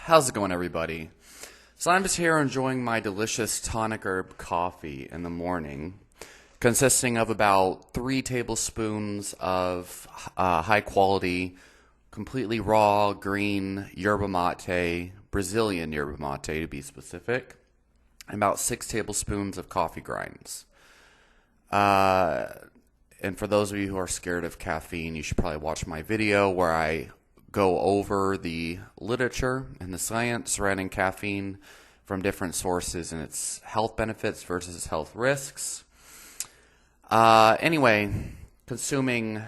How's it going, everybody? So I'm just here enjoying my delicious tonic herb coffee in the morning, consisting of about 3 tablespoons of high quality, completely raw, green yerba mate, Brazilian yerba mate to be specific, and about 6 tablespoons of coffee grinds. And for those of you who are scared of caffeine, you should probably watch my video where I go over the literature and the science surrounding caffeine from different sources and its health benefits versus health risks. Anyway, consuming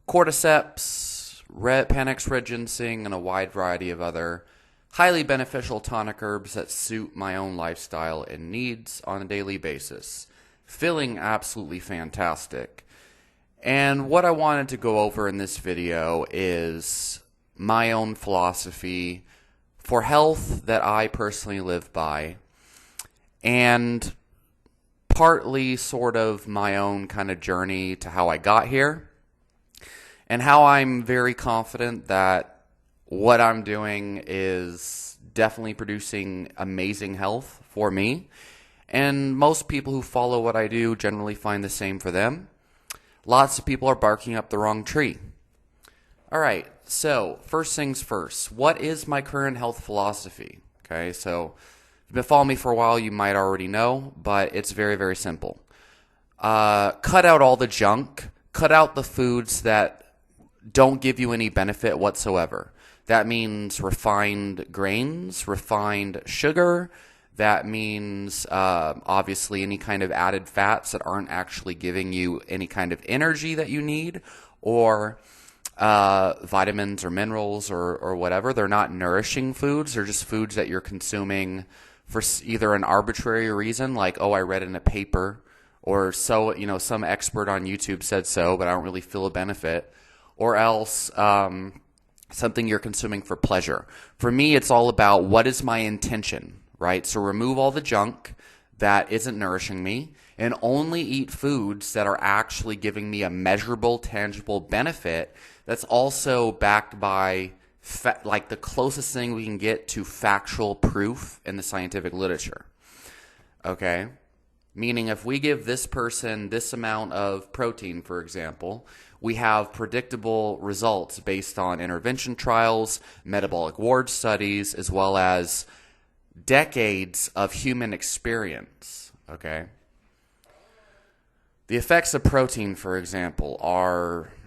cordyceps, Panax red ginseng, and a wide variety of other highly beneficial tonic herbs that suit my own lifestyle and needs on a daily basis. Feeling absolutely fantastic. And what I wanted to go over in this video is my own philosophy for health that I personally live by, and partly sort of my own kind of journey to how I got here, and how I'm very confident that what I'm doing is definitely producing amazing health for me, and most people who follow what I do generally find the same for them. Lots of people are barking up the wrong tree. Alright, so first things first, what is my current health philosophy? Okay, so if you've been following me for a while, you might already know, but it's very, very simple. Cut out all the junk. Cut out the foods that don't give you any benefit whatsoever. That means refined grains, refined sugar. That means, obviously, any kind of added fats that aren't actually giving you any kind of energy that you need, or vitamins or minerals or whatever. They're not nourishing foods. They're just foods that you're consuming for either an arbitrary reason, like, oh, I read in a paper, or so, some expert on YouTube said so, but I don't really feel a benefit, or else something you're consuming for pleasure. For me, it's all about what is my intention. Right? So remove all the junk that isn't nourishing me and only eat foods that are actually giving me a measurable, tangible benefit that's also backed by like the closest thing we can get to factual proof in the scientific literature. Okay? Meaning if we give this person this amount of protein, for example, we have predictable results based on intervention trials, metabolic ward studies, as well as decades of human experience, okay? The effects of protein, for example,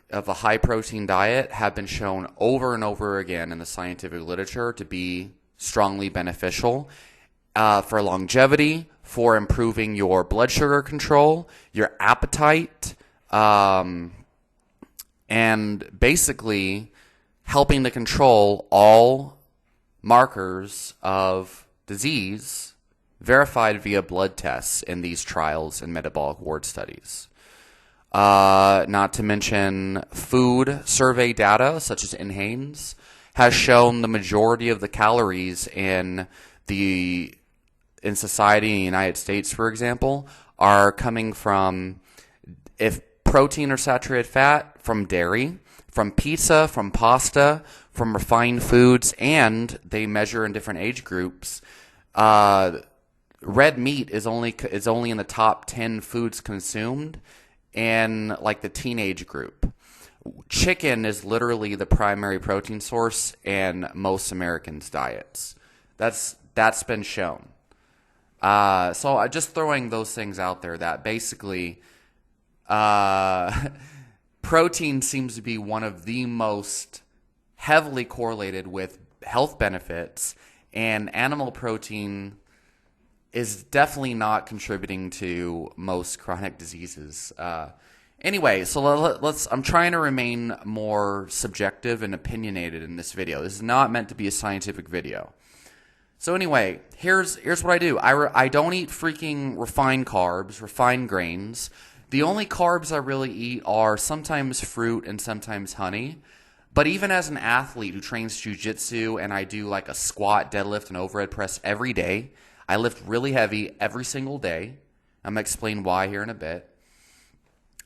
of a high-protein diet have been shown over and over again in the scientific literature to be strongly beneficial for longevity, for improving your blood sugar control, your appetite, and basically helping to control all markers of disease verified via blood tests in these trials and metabolic ward studies. Not to mention food survey data, such as NHANES, has shown the majority of the calories in society in the United States, for example, are coming from, if protein or saturated fat, from dairy, from pizza, from pasta, from refined foods, and they measure in different age groups. Red meat is only in the top 10 foods consumed in like the teenage group. Chicken is literally the primary protein source in most Americans' diets. That's been shown. So I just throwing those things out there that basically protein seems to be one of the most heavily correlated with health benefits, and animal protein is definitely not contributing to most chronic diseases. Anyway, so I'm trying to remain more subjective and opinionated in this video. This is not meant to be a scientific video. So anyway, here's what I do. I don't eat freaking refined carbs, refined grains. The only carbs I really eat are sometimes fruit and sometimes honey. But even as an athlete who trains jiu-jitsu and I do like a squat, deadlift, and overhead press every day, I lift really heavy every single day. I'm going to explain why here in a bit.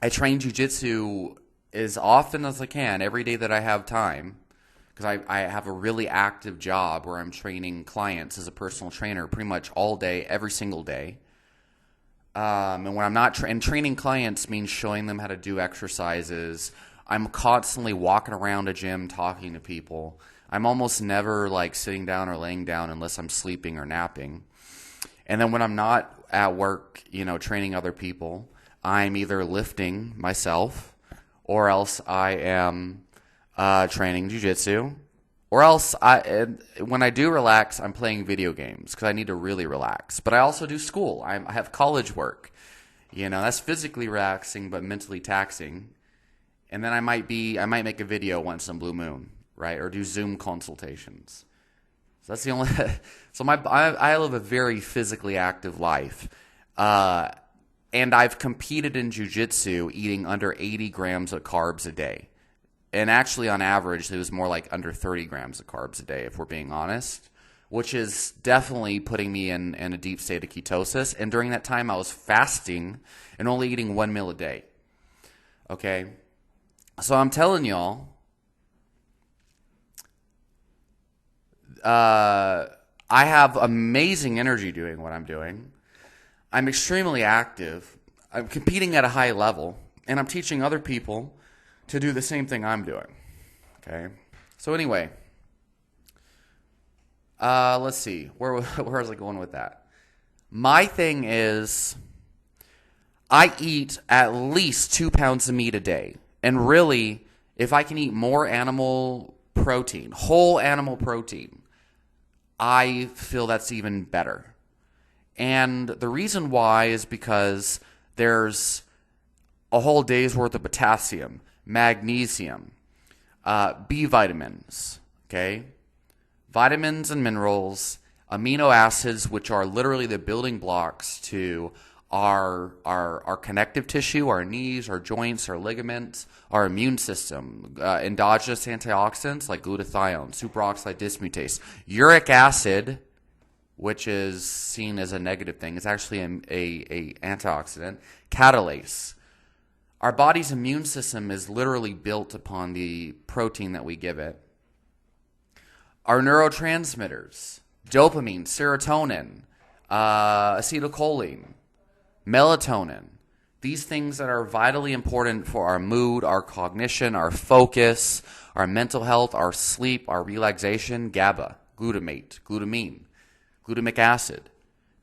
I train jiu-jitsu as often as I can every day that I have time, because I have a really active job where I'm training clients as a personal trainer pretty much all day, every single day. And when I'm not training clients means showing them how to do exercises. I'm constantly walking around a gym talking to people. I'm almost never like sitting down or laying down unless I'm sleeping or napping. And then when I'm not at work, training other people, I'm either lifting myself, or else I am training jiu-jitsu, or else when I do relax, I'm playing video games because I need to really relax. But I also do school. I have college work. That's physically relaxing but mentally taxing. And then I might make a video once in a blue moon, right? Or do Zoom consultations. So that's the only. So I live a very physically active life, and I've competed in jiu-jitsu eating under 80 grams of carbs a day. And actually, on average, it was more like under 30 grams of carbs a day, if we're being honest, which is definitely putting me in a deep state of ketosis. And during that time, I was fasting and only eating 1 meal a day. Okay? So I'm telling y'all, I have amazing energy doing what I'm doing. I'm extremely active. I'm competing at a high level, and I'm teaching other people to do the same thing I'm doing. Okay? So anyway, let's see. Where was I going with that? My thing is, I eat at least 2 pounds of meat a day. And really, if I can eat more animal protein, whole animal protein, I feel that's even better. And the reason why is because there's a whole day's worth of potassium, magnesium, B vitamins, okay? Vitamins and minerals, amino acids, which are literally the building blocks to our connective tissue, our knees, our joints, our ligaments, our immune system, endogenous antioxidants like glutathione, superoxide dismutase, uric acid, which is seen as a negative thing. It's actually a antioxidant, catalase. Our body's immune system is literally built upon the protein that we give it. Our neurotransmitters, dopamine, serotonin, acetylcholine, melatonin, these things that are vitally important for our mood, our cognition, our focus, our mental health, our sleep, our relaxation, GABA, glutamate, glutamine, glutamic acid.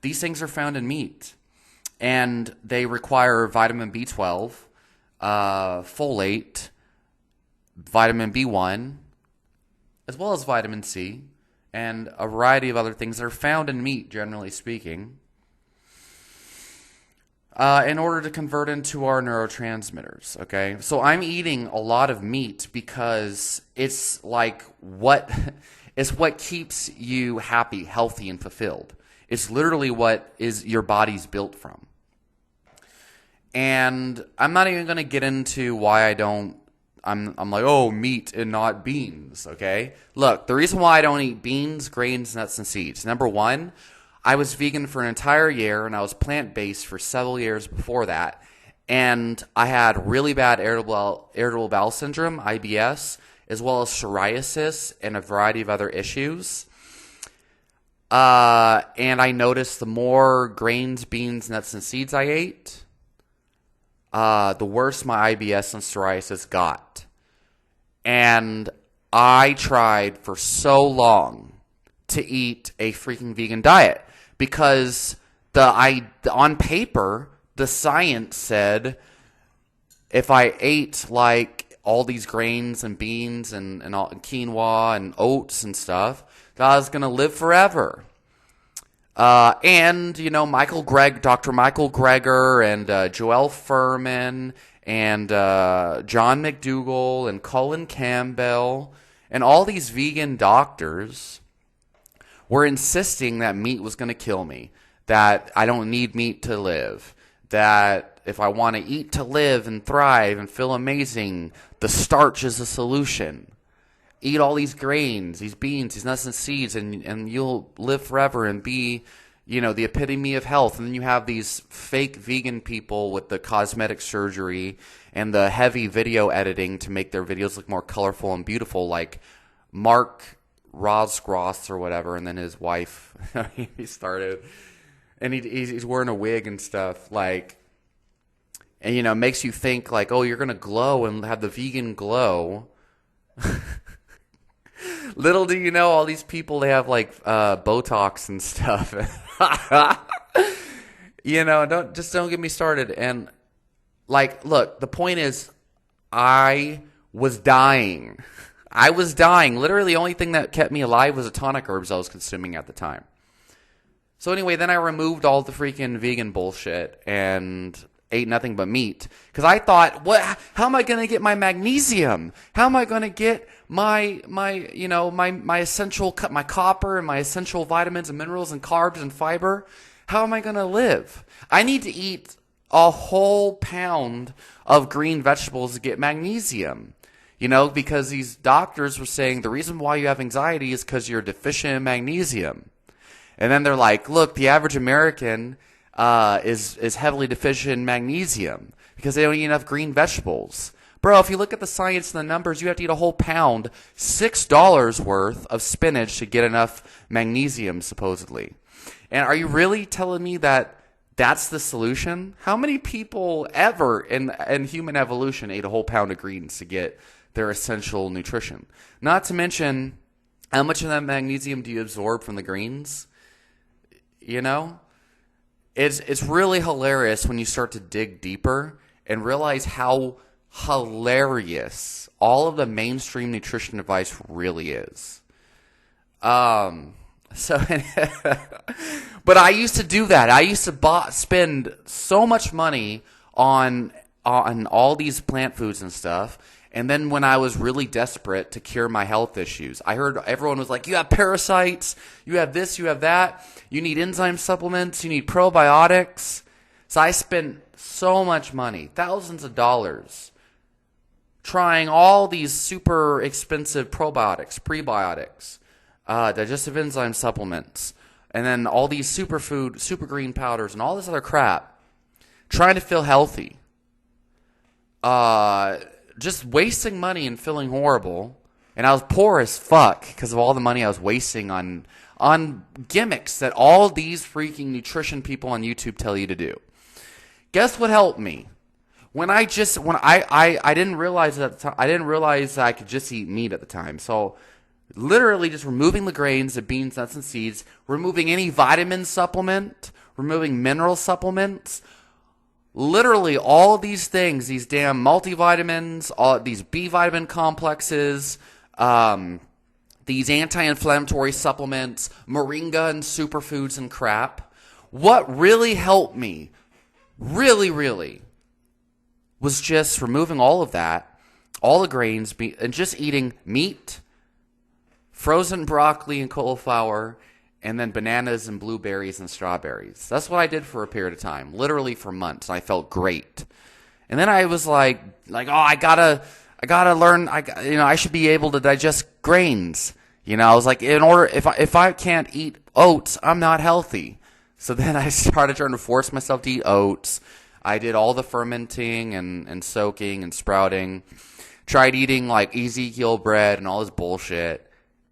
These things are found in meat, and they require vitamin B12, folate, vitamin B1, as well as vitamin C, and a variety of other things that are found in meat, generally speaking, in order to convert into our neurotransmitters, okay? So I'm eating a lot of meat because it's like it's what keeps you happy, healthy, and fulfilled. It's literally what is your body's built from. And I'm not even going to get into why I'm like, oh, meat and not beans, okay? Look, the reason why I don't eat beans, grains, nuts, and seeds. Number one, I was vegan for an entire year, and I was plant-based for several years before that. And I had really bad irritable bowel syndrome, IBS, as well as psoriasis and a variety of other issues. And I noticed the more grains, beans, nuts, and seeds I ate, the worse my IBS and psoriasis got. And I tried for so long to eat a freaking vegan diet because on paper, the science said if I ate like all these grains and beans and quinoa and oats and stuff, that I was going to live forever. And, Dr. Michael Greger and Joel Furman and John McDougall and Colin Campbell and all these vegan doctors were insisting that meat was going to kill me, that I don't need meat to live, that if I want to eat to live and thrive and feel amazing, the starch is the solution. Eat all these grains, these beans, these nuts and seeds, and you'll live forever and be, the epitome of health. And then you have these fake vegan people with the cosmetic surgery and the heavy video editing to make their videos look more colorful and beautiful, like Mark Roscross or whatever, and then his wife, he started, and he's wearing a wig and stuff, like, and, you know, makes you think, like, oh, you're going to glow and have the vegan glow. Little do you know, all these people, they have, like, Botox and stuff. You know, don't get me started. And, like, look, the point is, I was dying. I was dying. Literally, the only thing that kept me alive was the tonic herbs I was consuming at the time. So anyway, then I removed all the freaking vegan bullshit and ate nothing but meat. Because I thought, how am I going to get my magnesium? How am I going to get my essential, my copper and my essential vitamins and minerals and carbs and fiber? How am I going to live? I need to eat a whole pound of green vegetables to get magnesium. You know, because these doctors were saying the reason why you have anxiety is because you're deficient in magnesium. And then they're like, look, the average American is heavily deficient in magnesium because they don't eat enough green vegetables. Bro, if you look at the science and the numbers, you have to eat a whole pound, $6 worth of spinach to get enough magnesium, supposedly. And are you really telling me that that's the solution? How many people ever in human evolution ate a whole pound of greens to get their essential nutrition? Not to mention, how much of that magnesium do you absorb from the greens? You know? It's really hilarious when you start to dig deeper and realize how hilarious all of the mainstream nutrition advice really is. But I used to do that. I used to spend so much money on all these plant foods and stuff. And then when I was really desperate to cure my health issues, I heard everyone was like, you have parasites, you have this, you have that, you need enzyme supplements, you need probiotics. So I spent so much money, thousands of dollars, trying all these super expensive probiotics, prebiotics, digestive enzyme supplements, and then all these superfood, super green powders, and all this other crap, trying to feel healthy. Just wasting money and feeling horrible. And I was poor as fuck because of all the money I was wasting on gimmicks that all these freaking nutrition people on YouTube tell you to do. Guess what helped me? I didn't realize that I could just eat meat at the time. So literally just removing the grains, the beans, nuts, and seeds, removing any vitamin supplement, removing mineral supplements, literally all these things, these damn multivitamins, all these B vitamin complexes, these anti-inflammatory supplements, moringa and superfoods and crap. What really helped me, really, was just removing all of that, all the grains, and just eating meat, frozen broccoli and cauliflower, and then bananas and blueberries and strawberries. That's what I did for a period of time, literally for months. I felt great. And then I was like, oh, I gotta learn. I should be able to digest grains. You know, I was like, if I can't eat oats, I'm not healthy. So then I started trying to force myself to eat oats. I did all the fermenting and soaking and sprouting. Tried eating like Ezekiel bread and all this bullshit.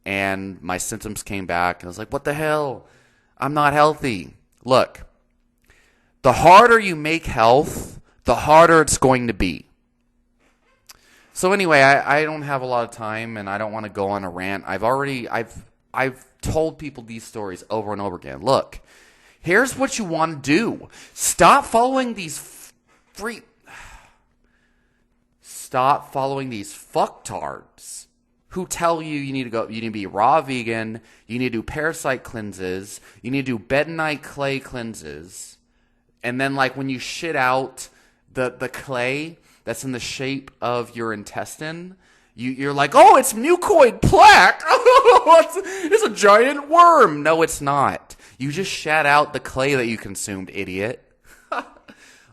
And my symptoms came back. And I was like, what the hell? I'm not healthy. Look, the harder you make health, the harder it's going to be. So anyway, I don't have a lot of time, and I don't want to go on a rant. I've told people these stories over and over again. Look, here's what you want to do. Stop following these fucktards who tell you need to be raw vegan, you need to do parasite cleanses, you need to do bentonite clay cleanses, and then like when you shit out the clay that's in the shape of your intestine, you're like, oh, it's mucoid plaque, it's a giant worm. No, it's not. You just shat out the clay that you consumed, idiot.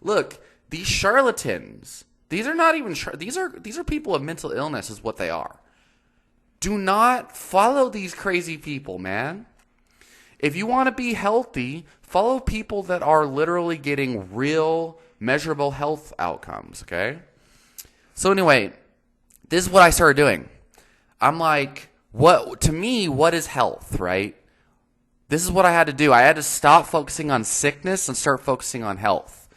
Look, these charlatans, these are not even these are people with mental illness is what they are. Do not follow these crazy people, man. If you want to be healthy, follow people that are literally getting real, measurable health outcomes, okay? So anyway, this is what I started doing. I'm like, To me, what is health, right? This is what I had to do. I had to stop focusing on sickness and start focusing on health.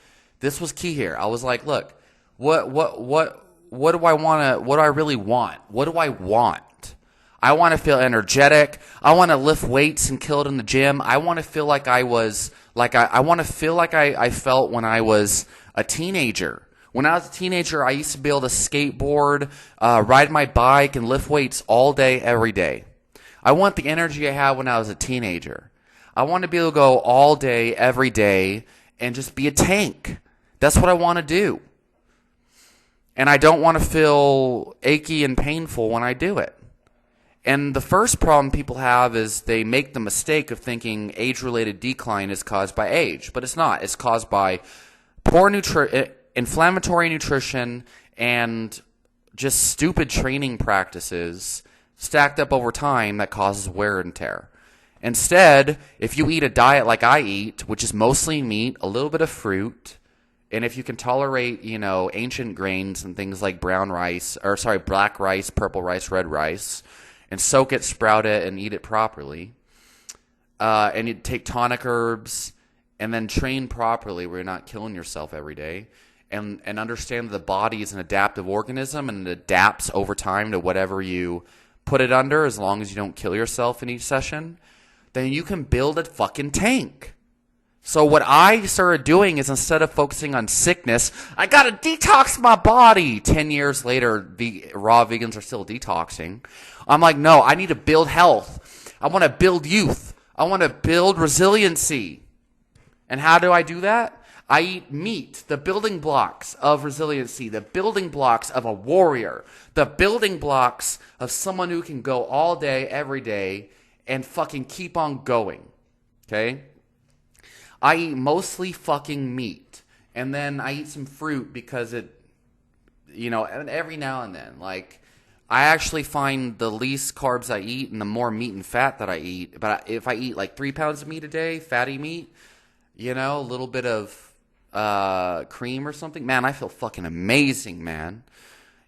This was key here. I was like, look, what do I want to, what do I really want? What do I want? I want to feel energetic. I want to lift weights and kill it in the gym. I want to feel like I want to feel like I felt when I was a teenager. When I was a teenager, I used to be able to skateboard, ride my bike, and lift weights all day, every day. I want the energy I had when I was a teenager. I want to be able to go all day, every day, and just be a tank. That's what I want to do. And I don't want to feel achy and painful when I do it. And the first problem people have is they make the mistake of thinking age-related decline is caused by age. But it's not. It's caused by poor inflammatory nutrition and just stupid training practices stacked up over time that causes wear and tear. Instead, if you eat a diet like I eat, which is mostly meat, a little bit of fruit, and if you can tolerate, ancient grains and things like black rice, purple rice, red rice, and soak it, sprout it, and eat it properly, and you take tonic herbs, and then train properly where you're not killing yourself every day, and understand that the body is an adaptive organism and it adapts over time to whatever you put it under, as long as you don't kill yourself in each session, then you can build a fucking tank. So what I started doing is, instead of focusing on sickness, I gotta detox my body. 10 years later, raw vegans are still detoxing. I'm like, no, I need to build health. I want to build youth. I want to build resiliency. And how do I do that? I eat meat, the building blocks of resiliency, the building blocks of a warrior, the building blocks of someone who can go all day, every day, and fucking keep on going. Okay? I eat mostly fucking meat. And then I eat some fruit because every now and then. Like, I actually find the least carbs I eat and the more meat and fat that I eat. But if I eat like 3 pounds of meat a day, fatty meat, a little bit of cream or something, man, I feel fucking amazing, man.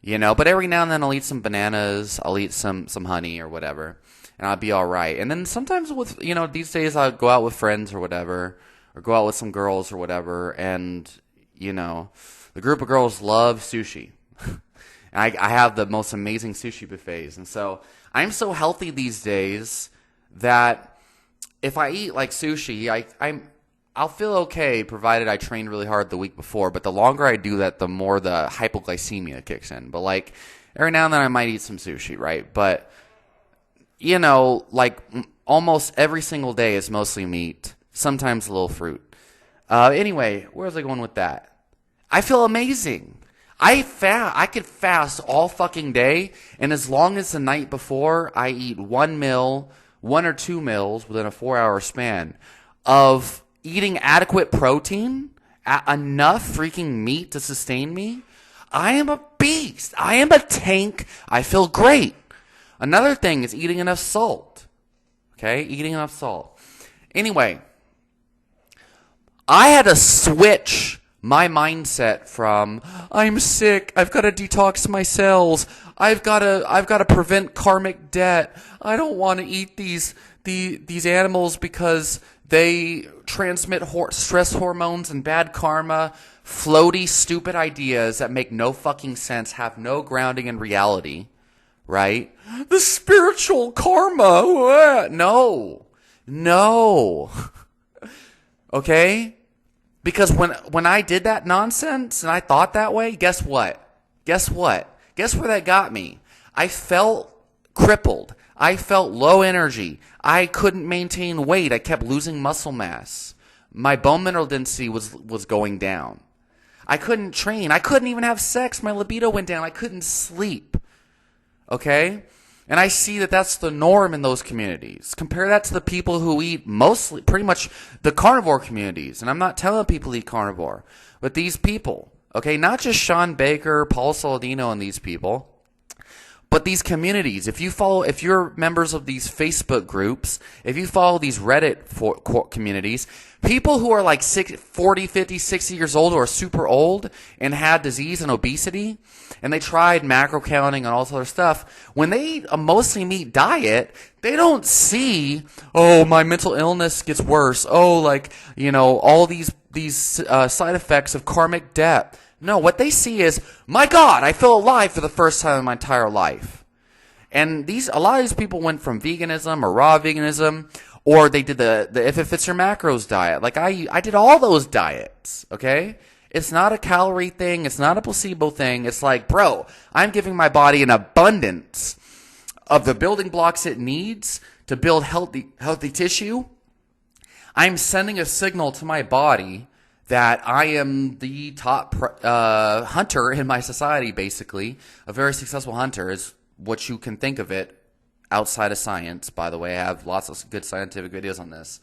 But every now and then I'll eat some bananas, I'll eat some honey or whatever, and I'll be all right. And then sometimes with, these days I'll go out with friends or whatever, or go out with some girls or whatever, and, the group of girls love sushi. And I have the most amazing sushi buffets. And so I'm so healthy these days that if I eat like sushi, I'll feel okay, provided I trained really hard the week before. But the longer I do that, the more the hypoglycemia kicks in. But like every now and then I might eat some sushi, right? But, like almost every single day is mostly meat, sometimes a little fruit. Anyway, where was I going with that? I feel amazing. I could fast all fucking day, and as long as the night before I eat one or two meals within a 4-hour span of eating adequate protein, enough freaking meat to sustain me, I am a beast. I am a tank. I feel great. Another thing is eating enough salt. Okay? Eating enough salt. Anyway, I had to switch my mindset from, I'm sick, I've got to detox my cells, I've got to prevent karmic debt, I don't want to eat these animals because they transmit stress hormones and bad karma, floaty, stupid ideas that make no fucking sense, have no grounding in reality, right? The spiritual karma, no. Okay? Because when I did that nonsense and I thought that way, guess what? Guess where that got me? I felt crippled. I felt low energy. I couldn't maintain weight. I kept losing muscle mass. My bone mineral density was going down. I couldn't train. I couldn't even have sex. My libido went down. I couldn't sleep. Okay? And I see that that's the norm in those communities. Compare that to the people who eat mostly, pretty much the carnivore communities. And I'm not telling people to eat carnivore, but these people, okay, not just Sean Baker, Paul Saladino and these people, But these communities, if you're members of these Facebook groups, if you follow these Reddit communities, people who are like 40, 50, 60 years old, who are super old and had disease and obesity, and they tried macro counting and all this other stuff, when they eat a mostly meat diet, they don't see, oh, my mental illness gets worse. Oh, like, all these side effects of karmic debt. No, what they see is, my God, I feel alive for the first time in my entire life. And a lot of these people went from veganism or raw veganism, or they did the if it fits your macros diet. Like I did all those diets, okay? It's not a calorie thing. It's not a placebo thing. It's like, bro, I'm giving my body an abundance of the building blocks it needs to build healthy tissue. I'm sending a signal to my body that I am the top hunter in my society, basically. A very successful hunter is what you can think of it outside of science, by the way. I have lots of good scientific videos on this.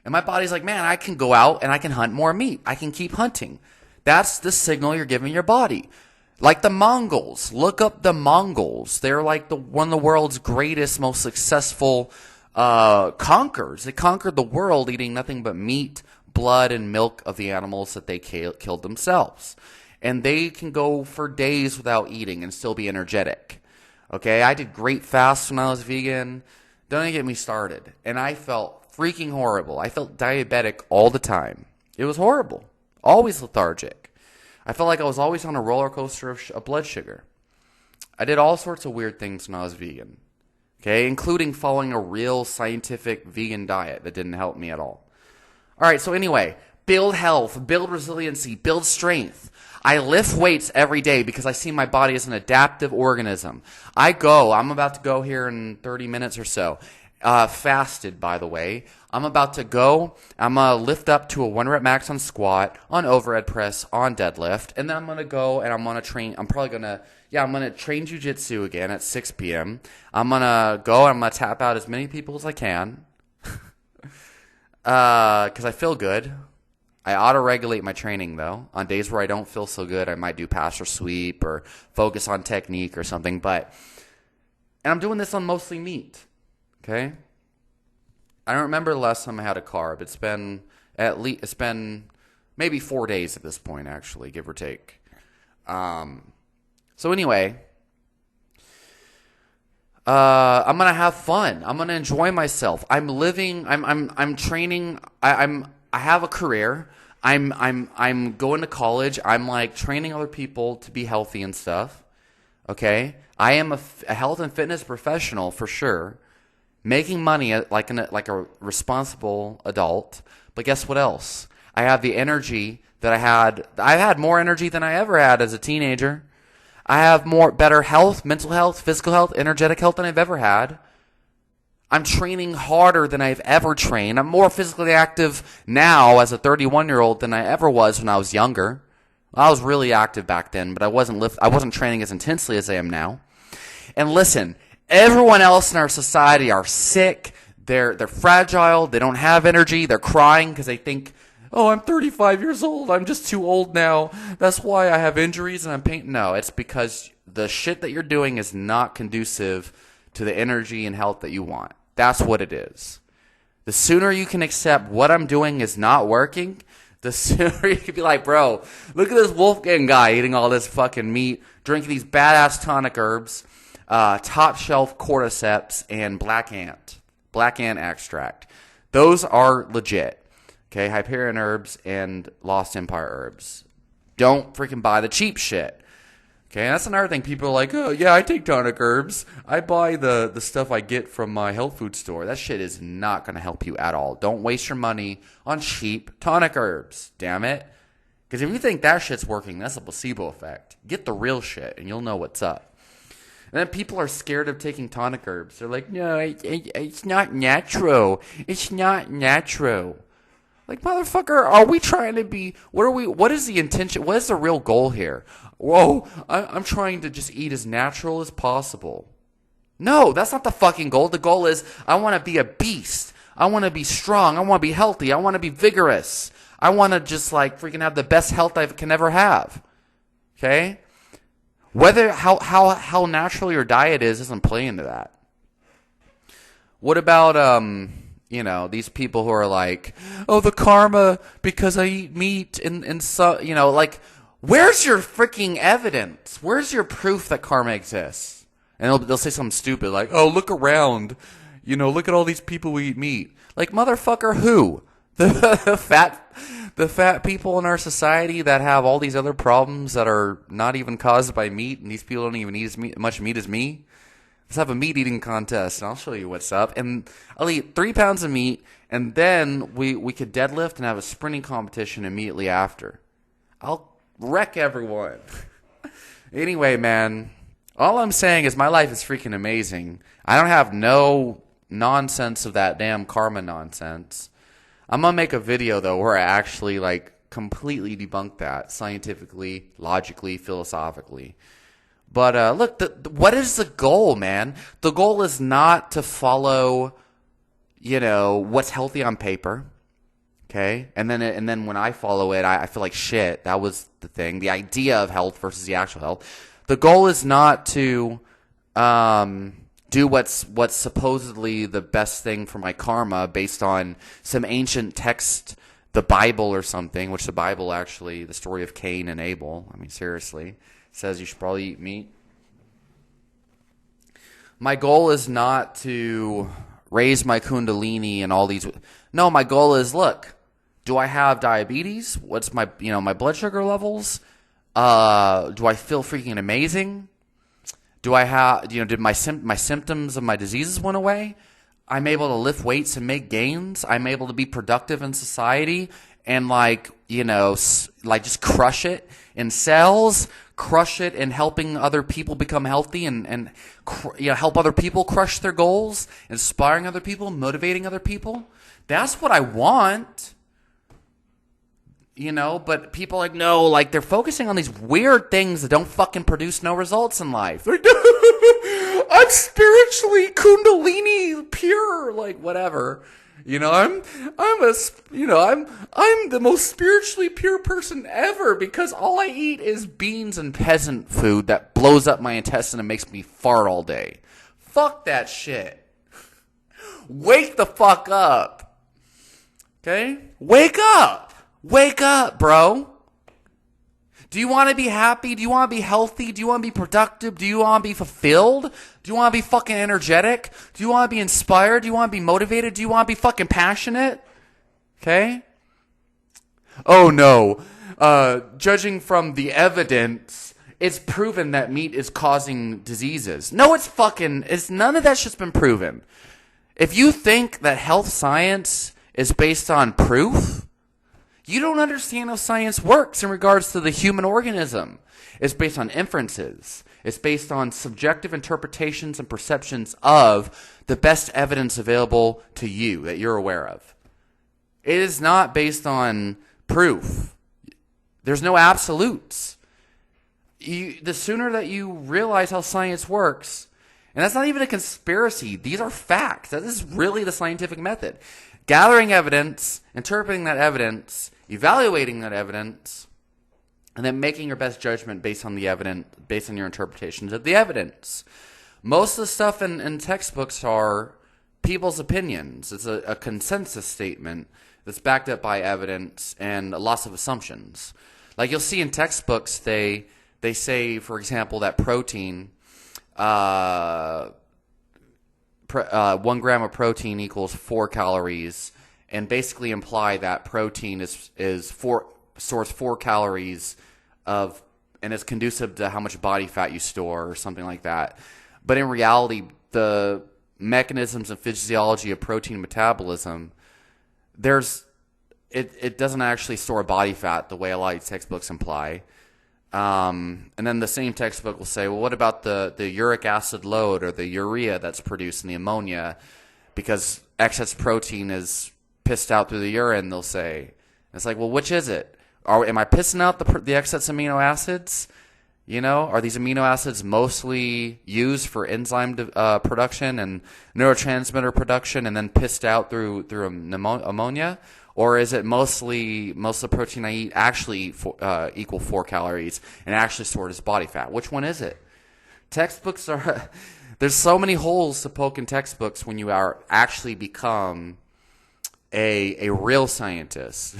And my body's like, man, I can go out and I can hunt more meat. I can keep hunting. That's the signal you're giving your body. Like the Mongols. Look up the Mongols. They're like one of the world's greatest, most successful conquerors. They conquered the world eating nothing but meat, blood, and milk of the animals that they killed themselves. And they can go for days without eating and still be energetic. Okay, I did great fasts when I was vegan. Don't even get me started. And I felt freaking horrible. I felt diabetic all the time. It was horrible. Always lethargic. I felt like I was always on a roller coaster of blood sugar. I did all sorts of weird things when I was vegan. Okay, including following a real scientific vegan diet that didn't help me at all. All right, so anyway, build health, build resiliency, build strength. I lift weights every day because I see my body as an adaptive organism. I'm about to go here in 30 minutes or so. Fasted, by the way. I'm about to go. I'm going to lift up to a 1 rep max on squat, on overhead press, on deadlift. And then I'm going to go and I'm going to train. I'm going to train jiu-jitsu again at 6 p.m. I'm going to go and I'm going to tap out as many people as I can. Because I feel good. I auto-regulate my training, though. On days where I don't feel so good, I might do pass or sweep or focus on technique or something. And I'm doing this on mostly meat, okay? I don't remember the last time I had a carb. It's been maybe 4 days at this point, actually, give or take. So anyway, I'm gonna have fun. I'm gonna enjoy myself. I'm living. I'm training. I have a career. I'm going to college. I'm like training other people to be healthy and stuff. Okay, I am a health and fitness professional for sure, making money like a responsible adult. But guess what else? I have the energy that I had. I had more energy than I ever had as a teenager. I have better health, mental health, physical health, energetic health than I've ever had. I'm training harder than I've ever trained. I'm more physically active now as a 31-year-old than I ever was when I was younger. I was really active back then, but I wasn't training as intensely as I am now. And listen, everyone else in our society are sick. They're fragile. They don't have energy. They're crying because they think, oh, I'm 35 years old. I'm just too old now. That's why I have injuries and I'm pain. No, it's because the shit that you're doing is not conducive to the energy and health that you want. That's what it is. The sooner you can accept what I'm doing is not working, the sooner you can be like, bro, look at this Wolfgang guy eating all this fucking meat, drinking these badass tonic herbs, top shelf cordyceps, and black ant extract. Those are legit. Okay, Hyperion herbs and Lost Empire herbs. Don't freaking buy the cheap shit. Okay, and that's another thing. People are like, oh, yeah, I take tonic herbs. I buy the stuff I get from my health food store. That shit is not going to help you at all. Don't waste your money on cheap tonic herbs. Damn it. Because if you think that shit's working, that's a placebo effect. Get the real shit, and you'll know what's up. And then people are scared of taking tonic herbs. They're like, no, it's not natural. It's not natural. Like, motherfucker, are we trying to be, what is the intention, what is the real goal here? Whoa, I'm trying to just eat as natural as possible. No, that's not the fucking goal. The goal is, I want to be a beast. I want to be strong. I want to be healthy. I want to be vigorous. I want to just like freaking have the best health I can ever have. Okay? Whether how natural your diet is doesn't play into that. What about these people who are like, oh, the karma because I eat meat and so, like, where's your freaking evidence? Where's your proof that karma exists? And they'll say something stupid like, oh, look around, look at all these people who eat meat. Like, motherfucker, who? The fat people in our society that have all these other problems that are not even caused by meat, and these people don't even eat as much meat as me. Let's have a meat eating contest, and I'll show you what's up. And I'll eat 3 pounds of meat, and then we could deadlift and have a sprinting competition immediately after. I'll wreck everyone. Anyway, man, all I'm saying is my life is freaking amazing. I don't have no nonsense of that damn karma nonsense. I'm going to make a video, though, where I actually, completely debunk that scientifically, logically, philosophically. But, look, what is the goal, man? The goal is not to follow, what's healthy on paper, okay? And then when I follow it, I feel like shit. That was the thing. The idea of health versus the actual health. The goal is not to do what's supposedly the best thing for my karma based on some ancient text, the Bible or something, which the Bible actually, the story of Cain and Abel, I mean, seriously, says you should probably eat meat. My goal is not to raise my kundalini and all these. No, my goal is, look, do I have diabetes? What's my, my blood sugar levels? Do I feel freaking amazing? Do I have, did my symptoms of my diseases went away? I'm able to lift weights and make gains. I'm able to be productive in society and just crush it in sales, crush it in helping other people become healthy and help other people crush their goals, inspiring other people, motivating other people. That's what I want. But people no, they're focusing on these weird things that don't fucking produce no results in life. I'm spiritually kundalini pure, whatever. I'm the most spiritually pure person ever because all I eat is beans and peasant food that blows up my intestine and makes me fart all day. Fuck that shit. Wake the fuck up. Okay? Wake up. Wake up, bro. Do you want to be happy? Do you want to be healthy? Do you want to be productive? Do you want to be fulfilled? Do you want to be fucking energetic? Do you want to be inspired? Do you want to be motivated? Do you want to be fucking passionate? Okay? Oh no. Judging from the evidence, it's proven that meat is causing diseases. No, it's none of that shit's been proven. If you think that health science is based on proof, you don't understand how science works in regards to the human organism. It's based on inferences. It's based on subjective interpretations and perceptions of the best evidence available to you that you're aware of. It is not based on proof. There's no absolutes. The sooner that you realize how science works, and that's not even a conspiracy. These are facts. That is really the scientific method. Gathering evidence, interpreting that evidence, evaluating that evidence, and then making your best judgment based on the evidence, based on your interpretations of the evidence. Most of the stuff in textbooks are people's opinions. It's a consensus statement that's backed up by evidence and lots of assumptions. Like you'll see in textbooks, they say, for example, that protein, 1 gram of protein equals 4 calories, and basically imply that protein stores 4 calories of, and is conducive to how much body fat you store or something like that. But in reality, the mechanisms and physiology of protein metabolism, it doesn't actually store body fat the way a lot of textbooks imply. And then the same textbook will say, well, what about the uric acid load or the urea that's produced in the ammonia? Because excess protein is pissed out through the urine, they'll say. And it's like, well, which is it? Am I pissing out the excess amino acids? Are these amino acids mostly used for enzyme production and neurotransmitter production and then pissed out through ammonia? Or is it most of the protein I eat actually equal 4 calories and actually stored as body fat? Which one is it? Textbooks are there's so many holes to poke in textbooks when you are actually become a real scientist.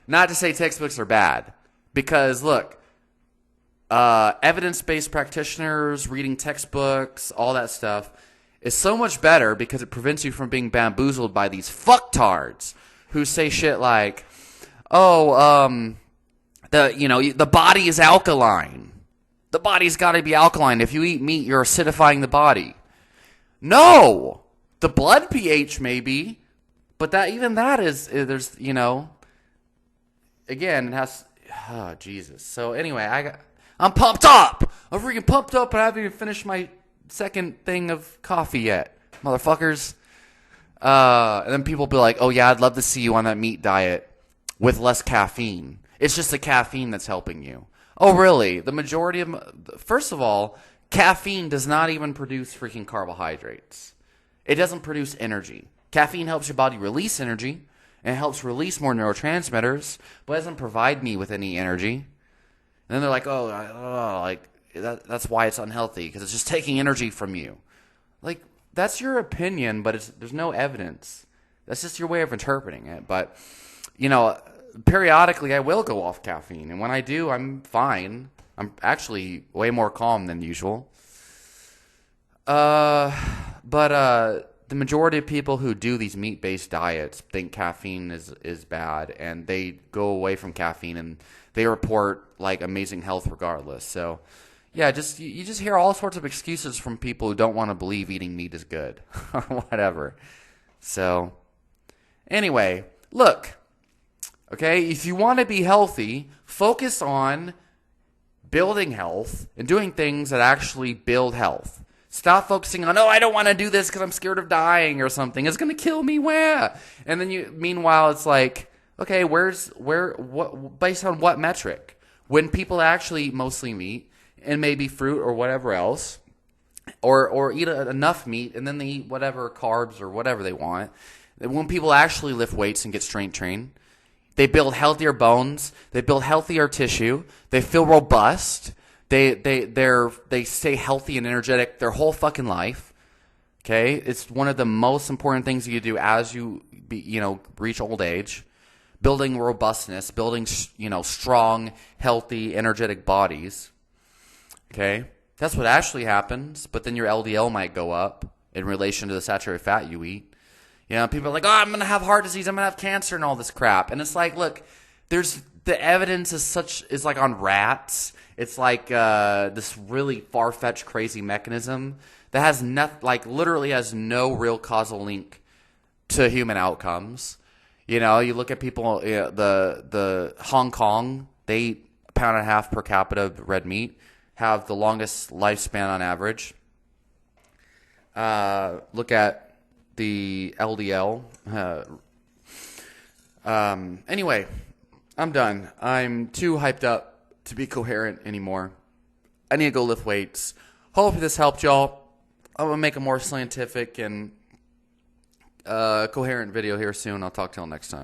Not to say textbooks are bad, because look, evidence-based practitioners reading textbooks, all that stuff is so much better because it prevents you from being bamboozled by these fucktards who say shit like, "Oh, the body is alkaline. The body's got to be alkaline. If you eat meat, you're acidifying the body." No, the blood pH maybe, but that is there's again it has. Oh Jesus. So anyway, I'm pumped up. I'm freaking pumped up, and I haven't even finished my second thing of coffee yet, motherfuckers. And then people be like, "Oh yeah, I'd love to see you on that meat diet with less caffeine. It's just the caffeine that's helping you." Oh really? The majority of first of all, caffeine does not even produce freaking carbohydrates. It doesn't produce energy. Caffeine helps your body release energy, and it helps release more neurotransmitters, but it doesn't provide me with any energy. And then they're like, that's why it's unhealthy, because it's just taking energy from you. Like, that's your opinion, but there's no evidence. That's just your way of interpreting it. But, periodically I will go off caffeine, and when I do, I'm fine. I'm actually way more calm than usual. But the majority of people who do these meat-based diets think caffeine is bad, and they go away from caffeine, and they report like amazing health regardless. So, yeah, you just hear all sorts of excuses from people who don't want to believe eating meat is good or whatever. So, anyway, look, okay, if you want to be healthy, focus on building health and doing things that actually build health. Stop focusing on, I don't want to do this because I'm scared of dying or something. It's going to kill me. Where? And then meanwhile, it's like, okay, what, based on what metric? When people actually eat mostly meat and maybe fruit or whatever else, or eat enough meat and then they eat whatever carbs or whatever they want. When people actually lift weights and get strength trained, they build healthier bones, they build healthier tissue, they feel robust. They stay healthy and energetic their whole fucking life. Okay, it's one of the most important things you do as you reach old age. Building robustness, building strong, healthy, energetic bodies. Okay, that's what actually happens. But then your LDL might go up in relation to the saturated fat you eat. People are like, I'm gonna have heart disease, I'm gonna have cancer, and all this crap. And it's like, look, the evidence is like on rats. It's like this really far-fetched, crazy mechanism that has literally has no real causal link to human outcomes. You look at people, the Hong Kong, they eat 1.5 pounds per capita of red meat, have the longest lifespan on average. Look at the LDL. Anyway, I'm done. I'm too hyped up to be coherent anymore. I need to go lift weights. Hope this helped y'all. I'm going to make a more scientific and coherent video here soon. I'll talk to y'all next time.